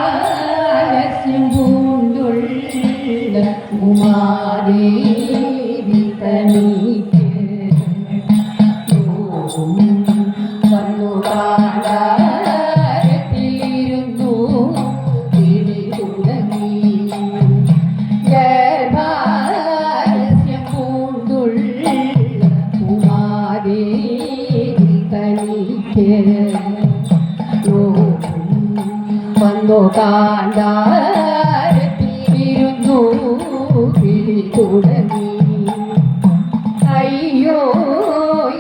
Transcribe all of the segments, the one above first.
ഗർഭാലസ്യം പൂണ്ടുള്ള ഉമാദേവി തനിക്ക് വന്നു കാലാരത്തിലിരുന്നു പിടി തുടങ്ങി. ഗർഭാലസ്യം പൂണ്ടുള്ള ഉമാദേവി തനിക്ക് വന്നു കാന്താരത്തിലിരുന്നു പിടി തുടങ്ങി. അയ്യോ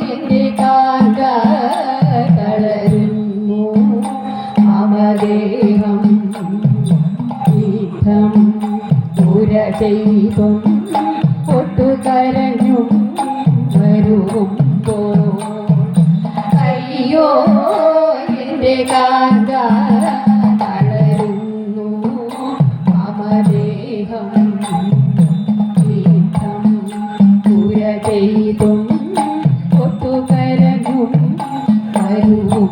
എൻ്റെ കാന്ത തളരുന്നു അമദേഹം യുദ്ധം പുര ചെയ്തും ഒട്ടുകരഞ്ഞും വരുമ്പോൾ അയ്യോ എൻ്റെ കാന്ത തളരുന്നു അമദേഹം യുദ്ധം പുര ചെയ്തും ഒട്ടുകരഞ്ഞും വരുമ്പോൾ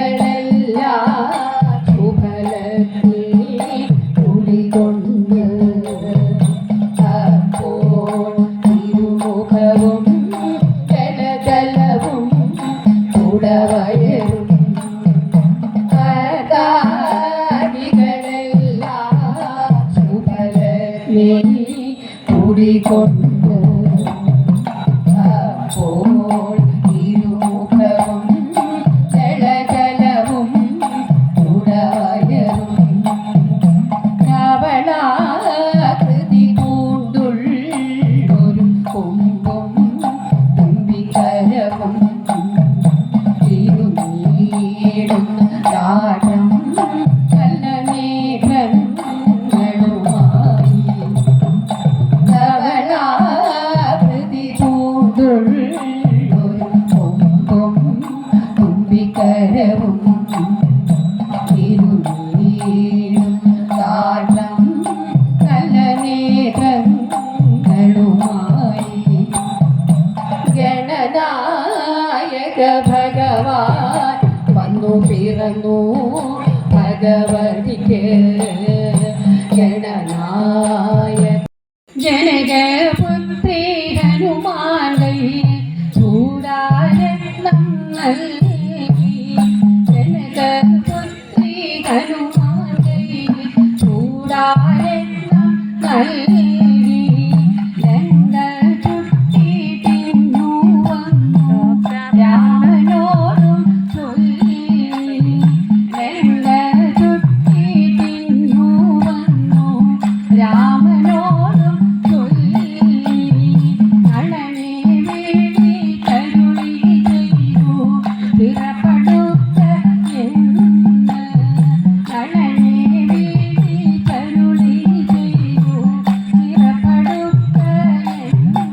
കാരികളെല്ലാം ശുഭലഗ്നി കുളികൊണ്ട് അപ്പോൾ ഇരുമുഖവും ജലജലവും കുടവയറും കാരികളെല്ലാം ശുഭലഗ്നി കുളികൊണ്ട് അപ്പോൾ ഇരുമുഖവും ജലജലവും കുടവയറും ധവളാകൃതി പൂണ്ടുള്ളൊരു കൊമ്പും തുമ്പിക്കരവും തിരുനീടുന്ന രാജം നല്ല മേഘങ്ങളുമായി ധവളാകൃതി പൂണ്ടുള്ളൊരു കൊമ്പും തുമ്പിക്കരവും തിരുനീടും കാലം നല്ല മേഘങ്ങളുമായി ഗണനായക ഭഗവാൻ വന്നു പിറന്നു ഭഗവതിക്ക് ഗണനായക ജനകപുത്രി ഹനുമാൻ ചൂടാരത്നം നൽകി ജനകപുത്രി ഹനുമാൻ ചൂടാരത്നം നൽകി ലങ്ക ചുറ്റി തിന്നു വന്നു രാമനോടും ചൊല്ലി ലങ്ക ചുറ്റി തിന്നു വന്നു രാമനോടും ചൊല്ലി അളനെ വേണ്ടി കരുണി ചെയ്തു പിറപ്പെടുത്ത എന്ന് അളനെ വേണ്ടി കരുണി ചെയ്തു പിറപ്പെടുത്ത എന്ന്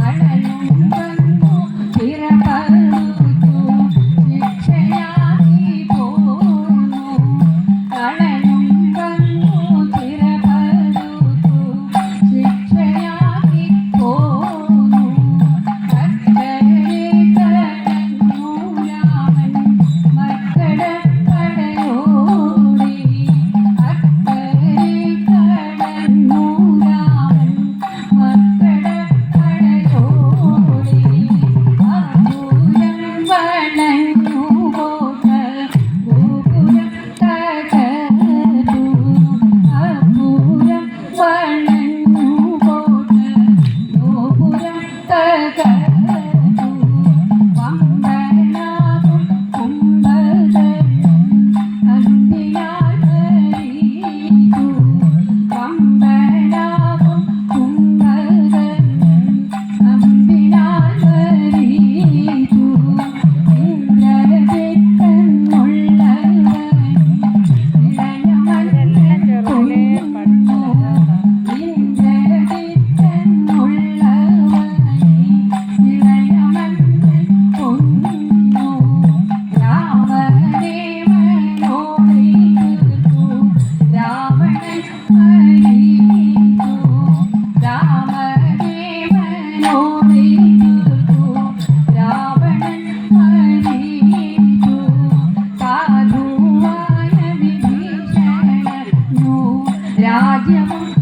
അളനും വന്നു പിറപ്പെടുത്തു ശിക്ഷയായി പോന്നു അളനും വന്നു പിറപ്പെടുത്തു ശിക്ഷയായി പോന്നു അക്കരെ കടന്നു രാമൻ മക്കളപ്പടയോടി അക്കരെ കടന്നു രാമൻ മക്കളപ്പടയോടി അപൂരം വണഞ്ഞു പോക ഗോപുരം തകർത്തു അപൂരം വണഞ്ഞു പോക ഗോപുരം തകർത്തു വന്ദനാവും കുംഭകർണൻ അന്തിയാൽ മരിച്ചു വന്ദനാവും കുംഭകർണൻ അമ്പിനാൽ മരിച്ചു ഇന്ദ്രജിത്തുള്ളവൻ ഇളയമല്ലൻ കൊന്നു ഇന്ദ്രജിത്തുള്ളവൻ രാജ്യമും